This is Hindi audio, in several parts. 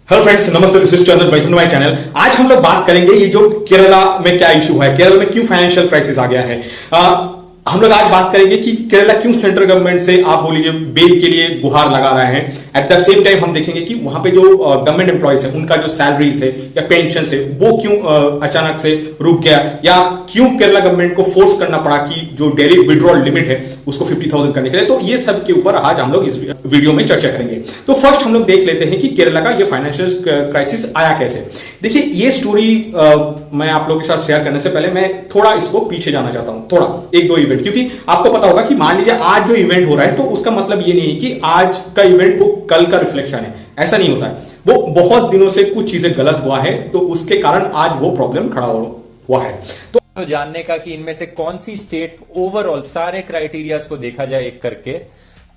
हेलो फ्रेंड्स, नमस्ते। This is Chandan, welcome to my channel. आज हम लोग बात करेंगे ये जो केरला में क्या इशू है, केरला में क्यों फाइनेंशियल क्राइसिस आ गया है। हम लोग आज बात करेंगे कि केरला क्यों सेंट्रल गवर्नमेंट से आप बोलिए बेल के लिए गुहार लगा रहे हैं। एट द सेम टाइम हम देखेंगे कि वहां पे जो गवर्नमेंट एम्प्लॉयज है उनका जो सैलरीज है या पेंशन है वो क्यों अचानक से रुक गया, या क्यों केरला गवर्नमेंट को फोर्स करना पड़ा कि जो डेली विड्रॉल लिमिट है उसको 50,000 करने के लिए। तो ये सब के ऊपर आज हम लोग इस वीडियो में चर्चा करेंगे। तो फर्स्ट हम लोग देख लेते हैं कि केरला का ये फाइनेंशियल क्राइसिस आया कैसे। देखिए, ये स्टोरी मैं आप लोगों के साथ शेयर करने से पहले मैं थोड़ा इसको पीछे जाना चाहता हूं, थोड़ा एक दो इवेंट, क्योंकि आपको पता होगा कि मान लीजिए आज जो इवेंट हो रहा है तो उसका मतलब ये नहीं है कि आज का इवेंट वो कल का रिफ्लेक्शन है, ऐसा नहीं होता है। वो बहुत दिनों से कुछ चीजें गलत हुआ है तो उसके कारण आज वो प्रॉब्लम खड़ा हुआ है। तो जानने का कि इनमें से कौन सी स्टेट ओवरऑल सारे क्राइटेरियाज को देखा जाए एक करके,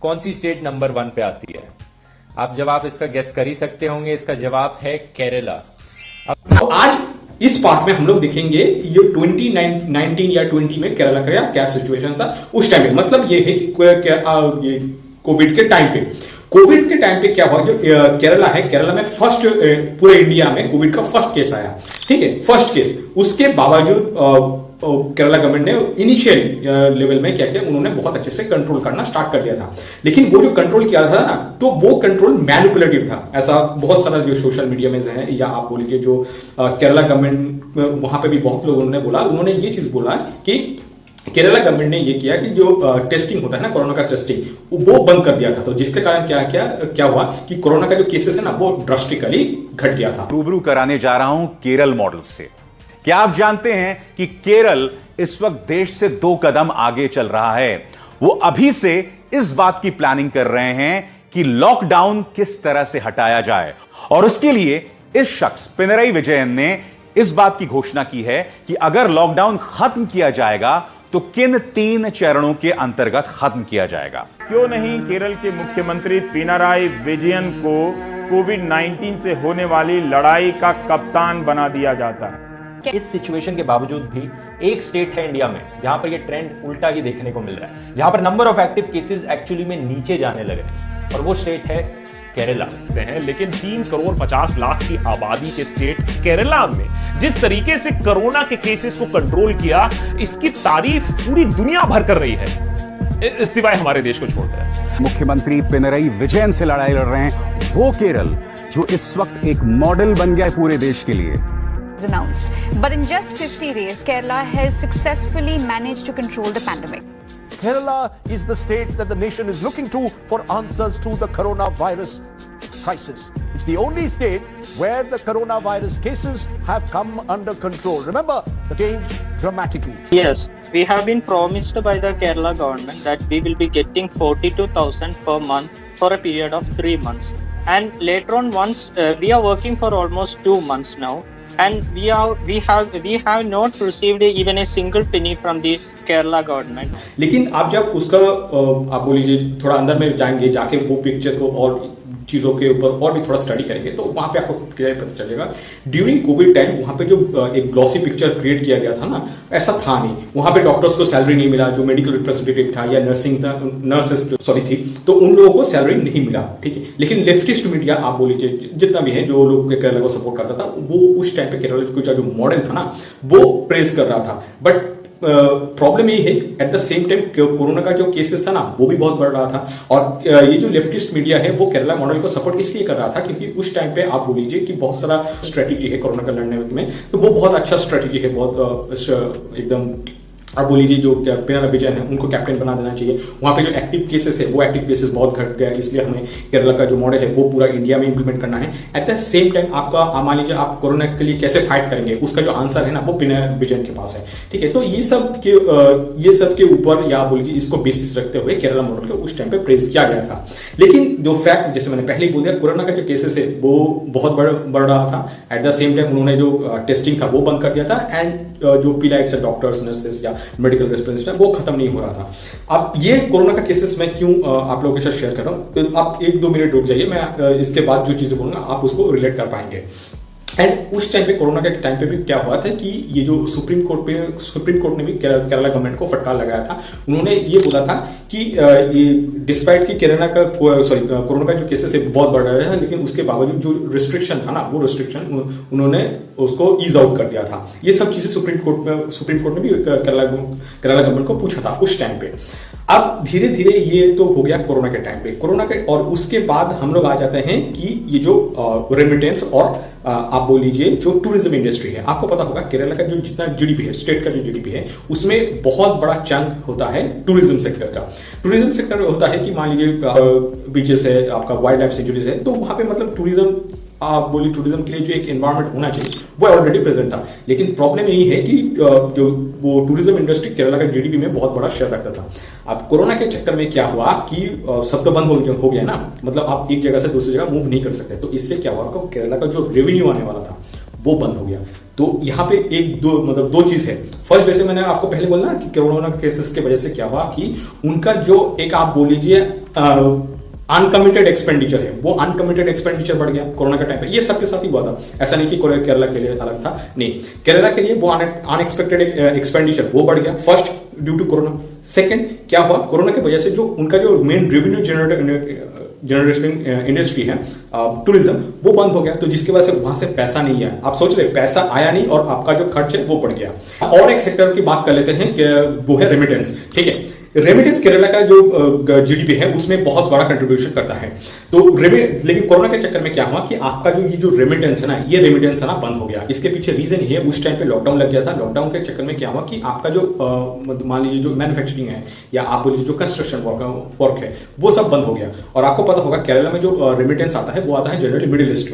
कौन सी स्टेट नंबर 1 पे आती है। आप जवाब इसका गेस कर ही सकते होंगे, इसका जवाब है केरला। तो आज इस पार्ट में हम लोग देखेंगे ये 2019 या 20 में केरला का क्या सिचुएशन था उस टाइम पे। मतलब ये है कि कोविड के टाइम पे क्या हुआ। जो केरला है, केरला में फर्स्ट पूरे इंडिया में कोविड का फर्स्ट केस आया, ठीक है, फर्स्ट केस। उसके बावजूद केरला गवर्नमेंट ने इनिशियल लेवल में क्या किया, उन्होंने बहुत अच्छे से कंट्रोल करना स्टार्ट कर दिया था। लेकिन वो जो कंट्रोल किया था ना, तो वो कंट्रोल मैनिपुलेटिव था। ऐसा बहुत सारा जो सोशल मीडिया में है, या आप बोलिए जो केरला गवर्नमेंट वहां पे भी बहुत लोगों ने बोला, उन्होंने ये चीज बोला कि केरला गवर्नमेंट ने ये किया कि जो टेस्टिंग होता है ना, कोरोना का टेस्टिंग, वो बंद कर दिया था। तो जिसके कारण क्या हुआ कि कोरोना का जो केसेस है ना वो ड्रास्टिकली घट गया था। रूबरू कराने जा रहा हूं केरल मॉडल से। क्या आप जानते हैं कि केरल इस वक्त देश से 2 कदम आगे चल रहा है। वो अभी से इस बात की प्लानिंग कर रहे हैं कि लॉकडाउन किस तरह से हटाया जाए, और उसके लिए इस शख्स पिनरई विजयन ने इस बात की घोषणा की है कि अगर लॉकडाउन खत्म किया जाएगा तो किन 3 चरणों के अंतर्गत खत्म किया जाएगा। क्यों नहीं केरल के मुख्यमंत्री पिनराई विजयन को कोविड-19 से होने वाली लड़ाई का कप्तान बना दिया जाता है। इस सिचुएशन के बावजूद भी एक स्टेट है इंडिया में जहां पर ये ट्रेंड उल्टा ही देखने को मिल रहा है, जहां पर number of active cases actually में नीचे जाने लगे हैं, और वो स्टेट है केरला। लेकिन 3 करोड़ 50 लाख की आबादी के स्टेट केरला में जिस तरीके से कोरोना के केसेस को कंट्रोल किया, इसकी तारीफ पूरी दुनिया भर कर रही है, सिवाय हमारे देश को छोड़कर। मुख्यमंत्री पिनरई विजयन से लड़ाई लड़ रहे हैं वो केरल जो इस वक्त एक मॉडल बन गया है पूरे देश के लिए। Announced. But in just 50 days, Kerala has successfully managed to control the pandemic. Kerala is the state that the nation is looking to for answers to the coronavirus crisis. It's the only state where the coronavirus cases have come under control. Remember, the change dramatically. Yes, we have been promised by the Kerala government that we will be getting 42,000 per month for a period of 3 months. And later on, once we are working for almost 2 months now. And we have not received even a single penny from the Kerala government. लेकिन आप जब उसका आप बोलिए थोड़ा अंदर में जाएंगे, जाके वो पिक्चर को और चीजों के ऊपर और भी थोड़ा स्टडी करेंगे तो वहां पे आपको क्लियर पता चलेगा। ड्यूरिंग कोविड टाइम वहां पे जो एक ग्लॉसी पिक्चर क्रिएट किया गया था ना, ऐसा था नहीं। वहां पे डॉक्टर्स को सैलरी नहीं मिला, जो मेडिकल रिप्रेजेंटेटिव था या नर्सेस थी, तो उन लोगों को सैलरी नहीं मिला, ठीक है। लेकिन लेफ्टिस्ट मीडिया आप बोलिए जितना भी है, जो लोग केरला को सपोर्ट करता था, वो उस टाइम पे केरला का जो मॉडल था ना वो प्रेज कर रहा था। बट प्रॉब्लम ये है at the same time corona का जो केसेस था ना वो भी बहुत बढ़ रहा था, और ये जो लेफ्टिस्ट मीडिया है वो केरला मॉडल को सपोर्ट इसलिए कर रहा था क्योंकि उस टाइम पे आप बोलीजिए कि बहुत सारा स्ट्रेटेजी है कोरोना का लड़ने में, तो वो बहुत अच्छा स्ट्रेटेजी है, बहुत एकदम आप बोलीजिए जो पिनरई विजयन है उनको कैप्टन बना देना चाहिए। वहां पे जो एक्टिव केसेस है वो एक्टिव केसेस बहुत घट गया, इसलिए हमें केरला का जो मॉडल है वो पूरा इंडिया में इंप्लीमेंट करना है। एट द सेम टाइम आपका मान लीजिए आप कोरोना के लिए कैसे फाइट करेंगे, उसका जो आंसर है ना वो पिनरई विजयन के पास है, ठीक है। तो ये सब के ऊपर या बोलिए इसको बेसिस रखते हुए केरला मॉडल को उस टाइम पे प्रेज किया गया था। लेकिन जो फैक्ट, जैसे मैंने पहले ही बोल दिया, कोरोना का जो केसेस है वो बहुत बढ़ रहा था। एट द सेम टाइम उन्होंने जो टेस्टिंग था वो बंद कर दिया था, एंड जो पीलाइट्स है, डॉक्टर्स, नर्सेस या मेडिकल रेस्पॉन्स वो खत्म नहीं हो रहा था। अब ये कोरोना का केसेस मैं क्यों आप लोगों के साथ शेयर कर रहा हूं, तो आप 1-2 मिनट रुक जाइए, मैं इसके बाद जो चीजें बोलूंगा आप उसको रिलेट कर पाएंगे। एंड उस टाइम पे कोरोना के टाइम पे भी क्या हुआ था कि ये जो सुप्रीम कोर्ट ने भी केरला गवर्नमेंट को फटकार लगाया था। उन्होंने ये बोला था कि ये डिस्पाइट कि कोरोना का जो केसेस है बहुत बढ़ रहा है, लेकिन उसके बावजूद जो रिस्ट्रिक्शन था ना, वो रिस्ट्रिक्शन उन्होंने उसको ईज आउट कर दिया था। ये सब चीजें सुप्रीम कोर्ट ने भी केरला गवर्नमेंट को पूछा था उस टाइम पे। अब धीरे धीरे ये तो हो गया कोरोना के टाइम पे, और उसके बाद हम लोग आ जाते हैं कि ये जो रेमिटेंस और आप बोल लीजिए जो टूरिज्म इंडस्ट्री है। आपको पता होगा केरला का जो जितना जीडीपी है, स्टेट का जो जीडीपी है, उसमें बहुत बड़ा चंक होता है टूरिज्म सेक्टर का। टूरिज्म सेक्टर होता है कि मान लीजिए बीचेस है, आपका वाइल्ड लाइफ सेंचुरीज है, तो वहां पे मतलब टूरिज्म के लिए जो एक एनवायरनमेंट होना चाहिए वो ऑलरेडी प्रेजेंट था। लेकिन प्रॉब्लम यही है कि जो वो टूरिज्म इंडस्ट्री केरला का जीडीपी में बहुत बड़ा शेयर रखता था। अब कोरोना के चक्कर में क्या हुआ कि सब तो बंद हो गया ना, मतलब आप एक जगह से दूसरी जगह मूव नहीं कर सकते। तो इससे क्या हुआ कि केरला का जो रेवेन्यू आने वाला था वो बंद हो गया। तो यहाँ पे दो चीज है। फर्स्ट, जैसे मैंने आपको पहले बोला ना कि कोरोना केसेस की वजह से क्या हुआ कि उनका जो एक आप बोल लीजिए अनकमिटेड एक्सपेंडिचर है, वो अनकमिटेड एक्सपेंडिचर बढ़ गया कोरोना के टाइम पे। ये सबके साथ ही हुआ था, ऐसा नहीं कि केरला के लिए अलग था, नहीं, केरला के लिए वो अनएक्सपेक्टेड एक्सपेंडिचर वो बढ़ गया। First due to corona. Second क्या हुआ, कोरोना की वजह से जो उनका जो मेन रेवेन्यू जनरेटिंग इंडस्ट्री है टूरिज्म, वो बंद हो गया। तो जिसकी वजह से वहां से पैसा नहीं आया। आप सोच रहे पैसा आया नहीं और आपका जो खर्च है वो बढ़ गया। और एक सेक्टर की बात कर लेते हैं कि वो है रेमिटेंस। ठीक है, रेमिटेंस केरला का जो जीडीपी है उसमें बहुत बड़ा कंट्रीब्यूशन करता है। तो लेकिन कोरोना के चक्कर में क्या हुआ कि आपका जो ये जो रेमिटेंस है ना, ये रेमिटेंस है ना बंद हो गया। इसके पीछे रीजन ये है, उस टाइम पे लॉकडाउन लग गया था। लॉकडाउन के चक्कर में क्या हुआ कि आपका जो मान लीजिए जो मैन्युफैक्चरिंग है या आप बोलिए जो कंस्ट्रक्शन वर्क है वो सब बंद हो गया। और आपको पता होगा केरला में जो रेमिटेंस आता है वो आता है जनरली मिडिल ईस्ट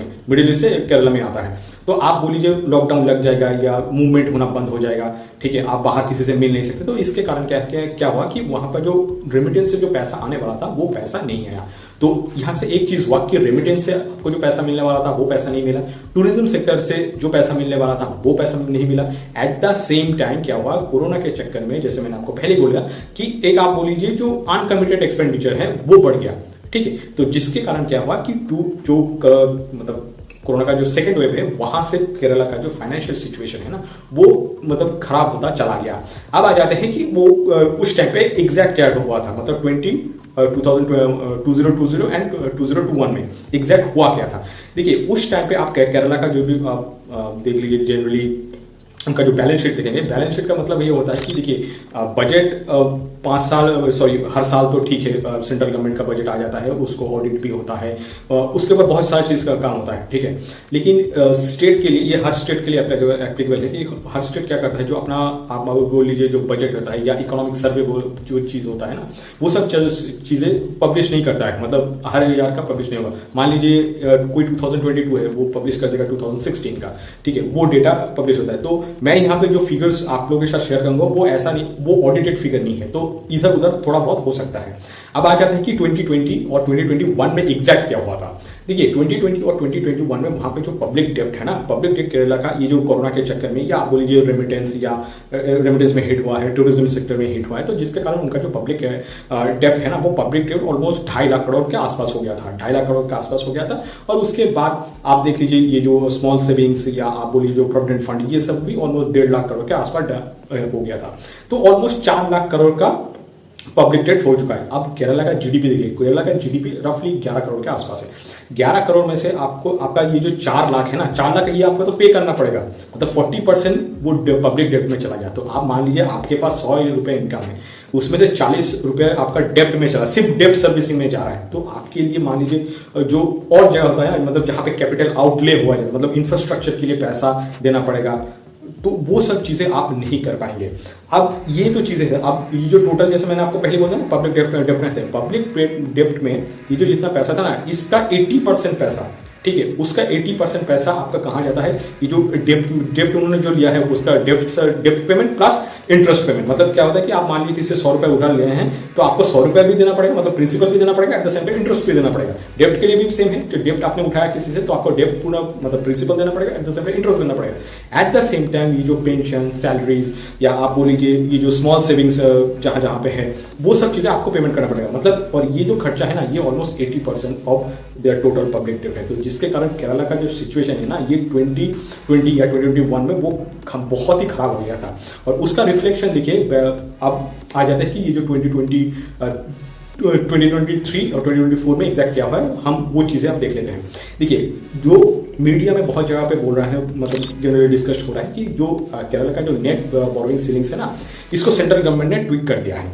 से केरला में आता है। तो आप बोल लीजिए लॉकडाउन लग जाएगा या मूवमेंट होना बंद हो जाएगा, ठीक है, आप बाहर किसी से मिल नहीं सकते। तो इसके कारण क्या हुआ कि वहां पर जो रेमिटेंस से जो पैसा आने वाला था वो पैसा नहीं आया। तो यहां से एक चीज हुआ कि रेमिटेंस से आपको जो पैसा मिलने वाला था वो पैसा नहीं मिला, टूरिज्म सेक्टर से जो पैसा मिलने वाला था वो पैसा नहीं मिला। एट द सेम टाइम क्या हुआ, कोरोना के चक्कर में जैसे मैंने आपको पहले बोला कि एक आप बोल लीजिए जो अनकमिटेड एक्सपेंडिचर है वो बढ़ गया। ठीक है, तो जिसके कारण क्या हुआ कि मतलब कोरोना का जो सेकेंड वेव है वहां से केरला का जो फाइनेंशियल सिचुएशन है ना वो मतलब खराब होता चला गया। अब आ जाते हैं कि वो उस टाइम पे एग्जैक्ट क्या हुआ था, मतलब 2020 एंड 2021 में एग्जैक्ट हुआ क्या था। देखिए उस टाइम पे आप केरला का जो भी आप देख लीजिए, जनरली उनका जो बैलेंस शीट देखेंगे, बैलेंस शीट का मतलब ये होता है कि देखिए बजट 5 साल हर साल तो ठीक है, सेंट्रल गवर्नमेंट का बजट आ जाता है, उसको ऑडिट भी होता है, उसके ऊपर बहुत सारी चीज़ का काम होता है, ठीक है। लेकिन स्टेट के लिए, ये हर स्टेट के लिए एप्लीकेबल है कि हर स्टेट क्या करता है, जो अपना आप बोल लीजिए जो बजट होता है या इकोनॉमिक सर्वे जो चीज़ होता है ना, वो सब चीज़ें पब्लिश नहीं करता है, मतलब हर ईयर का पब्लिश नहीं होगा। मान लीजिए कोई 2022 है वो पब्लिश कर देगा 2016 का, ठीक है, वो डेटा पब्लिश होता है। तो मैं यहाँ पे जो फिगर्स आप लोगों के साथ शेयर करूंगा वो ऐसा नहीं, वो ऑडिटेड फिगर नहीं है, तो इधर उधर थोड़ा बहुत हो सकता है। अब आ जाते हैं कि 2020 और 2021 में एग्जैक्ट क्या हुआ था। देखिए 2020 और 2021 में वहां पे जो पब्लिक डेप्ट है ना, पब्लिक डेप्ट केरला का ये जो कोरोना के चक्कर में या आप बोलिए रेमिटेंस में हिट हुआ है, टूरिज्म सेक्टर में हिट हुआ है, तो जिसके कारण उनका जो पब्लिक डेप्ट है ना, वो पब्लिक डेप्ट ऑलमोस्ट 2.5 लाख करोड़ के आसपास हो गया था, 2.5 लाख करोड़ के आसपास हो गया था। और उसके बाद आप देख लीजिए ये जो स्मॉल सेविंग्स या आप बोलिए जो प्रोविडेंट फंड, ये सब भी ऑलमोस्ट 1.5 लाख करोड़ के आसपास हो गया था। तो ऑलमोस्ट 4 लाख करोड़ का पब्लिक डेट हो चुका है। अब केरला का जीडीपी देखिए, केरला का जीडीपी रफली 11 करोड़ के आसपास है। 11 करोड़ में से आपका ये जो 4 लाख है ना, 4 लाख ये आपको तो पे करना पड़ेगा, मतलब 40% वो पब्लिक डेप्ट में चला गया। तो आप मान लीजिए आपके पास 100 रुपए इनकम है, उसमें से 40 रुपए आपका डेप्ट में चला, सिर्फ डेप्ट सर्विसिंग में जा रहा है। तो आपके लिए मान लीजिए जो और जगह होता है, मतलब जहाँ पे कैपिटल आउटले हुआ है, मतलब इंफ्रास्ट्रक्चर के लिए पैसा देना पड़ेगा, तो वो सब चीजें आप नहीं कर पाएंगे। अब ये तो चीजें हैं। अब ये जो टोटल, जैसे मैंने आपको पहले बोला ना, पब्लिक डेप्ट है, पब्लिक डेप्ट में ये जो जितना पैसा था ना, इसका 80% पैसा, ठीक है, उसका 80% पैसा आपका कहाँ जाता है, ये जो डेप्ट उन्होंने जो लिया है उसका डेप्ट पेमेंट प्लस इंटरेस्ट पेमेंट। मतलब क्या होता है कि आप मान लीजिए किसी से 100 रुपये उधार लिए हैं, तो आपको 100 रुपये भी देना पड़ेगा, मतलब प्रिंसिपल भी देना पड़ेगा, at the same time interest भी देना पड़ेगा। डेप्ट के लिए भी सेम है, तो डेप्ट आपने उठाया किसी से तो आपको डेप्ट पूरा मतलब प्रिंसिपल देना पड़ेगा, at the same time interest देना पड़ेगा। एट द सेम टाइम ये जो पेंशन, सैलरीज या आप बोल लीजिए ये जो स्मॉल सेविंग्स जहाँ जहाँ पे है, वो सब चीज़ें आपको पेमेंट करना पड़ेगा। मतलब और ये जो खर्चा है ना, ये almost 80% of their total public डेप्ट है। तो जिसके कारण केरला का जो सिचुएशन है ना, ये 2020 या 2021 में वो बहुत ही खराब हो गया था। और उसका रिफ्लेक्शन देखिए अब आ जाता है कि ये जो 2023 और 2024 में एग्जैक्ट क्या हुआ है, हम वो चीज़ें आप देख लेते हैं। देखिए, जो मीडिया में बहुत जगह पे बोल रहा है, मतलब जनरली डिस्कस हो रहा है कि जो केरला का जो नेट बोरोइंग सीलिंग्स है ना, इसको सेंट्रल गवर्नमेंट ने ट्वीट कर दिया है।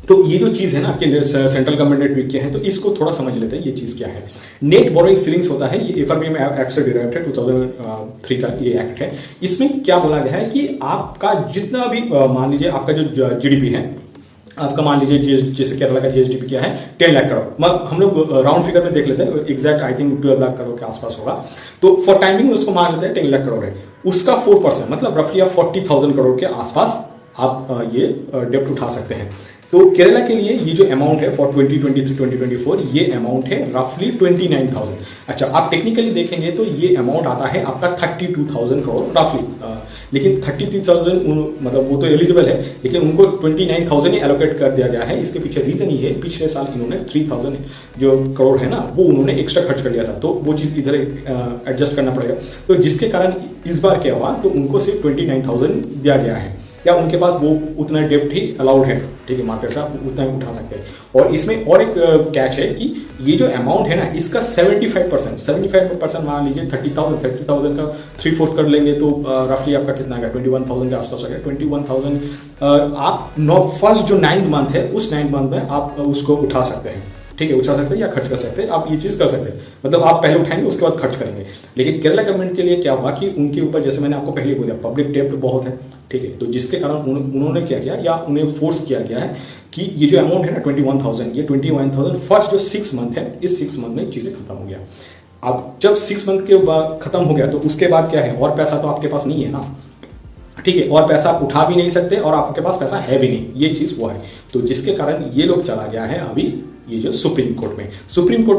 तो ये जो चीज़ है ना कि सेंट्रल गवर्नमेंट ने ट्वीट किया है, तो इसको थोड़ा समझ लेते हैं ये चीज़ क्या है। नेट बोरोइंग सीलिंग्स होता है, ये FRBM एक्ट से डिराइव्ड है, 2003 का ये एक्ट है। इसमें क्या बोला गया है कि आपका जितना भी मान लीजिए आपका जो GDP है, आपका मान लीजिए जैसे केरला का GSDP क्या है 10 लाख करोड़, हम लोग राउंड फिगर में देख लेते हैं, exact I think 12 lakh crore के आसपास होगा। तो फॉर टाइमिंग उसको मान लेते हैं 10 लाख करोड़ है, उसका 4% मतलब रफली आप 40,000 करोड़ के आसपास आप ये डेप्ट उठा सकते हैं। तो केरला के लिए ये जो अमाउंट है फॉर 2023-2024 ये अमाउंट है रफली 29,000। अच्छा, आप टेक्निकली देखेंगे तो ये अमाउंट आता है आपका 32,000 करोड़ रफली, लेकिन 33,000 मतलब वो तो एलिजिबल है, लेकिन उनको 29,000 ही एलोकेट कर दिया गया है। इसके पीछे रीजन ये है, पिछले साल इन्होंने 3,000 जो करोड़ है ना वो उन्होंने एक्स्ट्रा खर्च कर लिया था, तो वो चीज़ इधर एडजस्ट करना पड़ेगा। तो जिसके कारण इस बार क्या हुआ, तो उनको सिर्फ 29,000 दिया गया है, या उनके पास वो उतना डेप्ट ही अलाउड है, ठीक है, मार्केट से आप उतना ही उठा सकते हैं। और इसमें और एक कैच है कि ये जो अमाउंट है ना, इसका 75% मान लीजिए 30,000 का 3/4 कर लेंगे तो रफली आपका कितना आएगा, 21,000 के आसपास आ गया। 21,000 आप फर्स्ट जो 9 मंथ है उस 9 मंथ में आप उसको उठा सकते हैं, ठीक है, उठा सकते हैं या खर्च कर सकते हैं, आप ये चीज़ कर सकते हैं, मतलब आप पहले उठाएंगे उसके बाद खर्च करेंगे। लेकिन केरला गवर्नमेंट के लिए क्या हुआ कि उनके ऊपर, जैसे मैंने आपको पहले बोला, पब्लिक डेप्ट बहुत है, ठीक है, तो जिसके कारण उन्होंने क्या किया या उन्हें फोर्स किया गया है कि ये जो अमाउंट है ना 21,000, ये 21,000 फर्स्ट जो 6 मंथ है, इस 6 मंथ में चीज़ें खत्म हो गया। अब जब 6 मंथ के बाद खत्म हो गया तो उसके बाद क्या है, और पैसा तो आपके पास नहीं है ना, ठीक है, और पैसा आप उठा भी नहीं सकते और आपके पास पैसा है भी नहीं, ये चीज़ वो है। तो जिसके कारण ये लोग चला गया है अभी ये जो सुप्रीम कोर्ट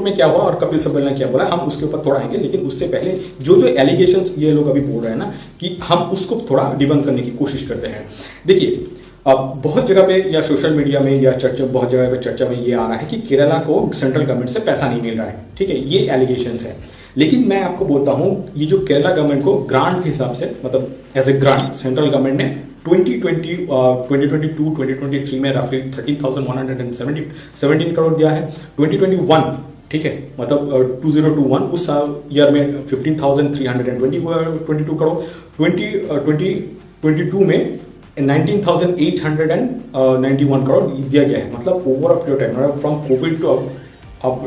में क्या हुआ और कपिल सिब्बल ने क्या बोला, हम उसके ऊपर थोड़ा आएंगे। लेकिन उससे पहले जो एलिगेशंस ये लोग अभी बोल रहे हैं ना, कि हम उसको थोड़ा डिबंक करने की कोशिश करते हैं। देखिए, अब बहुत जगह पे या सोशल मीडिया में या चर्चा, बहुत जगह पे चर्चा में ये आ रहा है कि केरला को सेंट्रल गवर्नमेंट से पैसा नहीं मिल रहा है, ठीक है, ये एलिगेशंस है। लेकिन मैं आपको बोलता हूँ, ये जो केरला गवर्नमेंट को ग्रांट के हिसाब से, मतलब as a grant central government ने 2022-2023 में रफली 13,117 करोड़ दिया है। 2021, ठीक है, मतलब 2021 उस ईयर में 15,322 करोड़, 2022 में 19,891 करोड़ दिया गया है। मतलब over a period time, from Covid to अब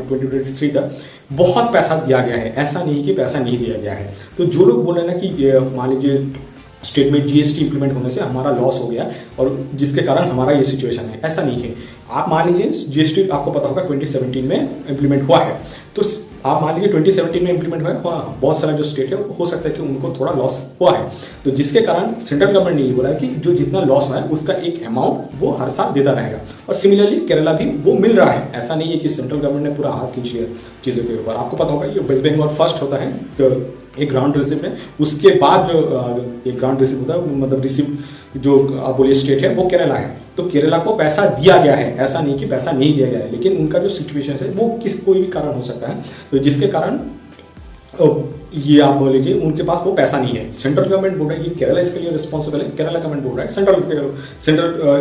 2023 तक बहुत पैसा दिया गया है, ऐसा नहीं कि पैसा नहीं दिया गया है। तो जो लोग बोल रहे हैं ना कि मान लीजिए स्टेट में GST इंप्लीमेंट होने से हमारा लॉस हो गया और जिसके कारण हमारा ये सिचुएशन है, ऐसा नहीं है। आप मान लीजिए GST आपको पता होगा 2017 में इंप्लीमेंट हुआ है, तो आप मान लीजिए 2017 में इंप्लीमेंट हुआ, बहुत सारा जो स्टेट है हो सकता है कि उनको थोड़ा लॉस हुआ है, तो जिसके कारण सेंट्रल गवर्नमेंट ने ये बोला है कि जो जितना लॉस हुआ है उसका एक अमाउंट वो हर साल देता रहेगा। और सिमिलरली केरला भी वो मिल रहा है, ऐसा नहीं है कि सेंट्रल गवर्नमेंट ने पूरा हाथ खींची है चीज़ों के ऊपर। आपको पता होगा ये वेस्ट बंगाल फर्स्ट होता है एक ग्रांट रिसिप्ट में, उसके बाद जो एक ग्रांट रिसिप्ट होता है, मतलब रिसिप्ट जो आप बोलिए स्टेट है वो केरला है। तो केरला को पैसा दिया गया है, ऐसा नहीं कि पैसा नहीं दिया गया है, लेकिन उनका जो सिचुएशन है वो कोई भी कारण हो सकता है, तो जिसके कारण ये आप बोल लीजिए उनके पास वो पैसा नहीं है। सेंट्रल गवर्नमेंट बोल रहा है कि केरला इसके लिए रिस्पॉन्सिबल है, केरला गवर्नमेंट बोल रहा है सेंट्रल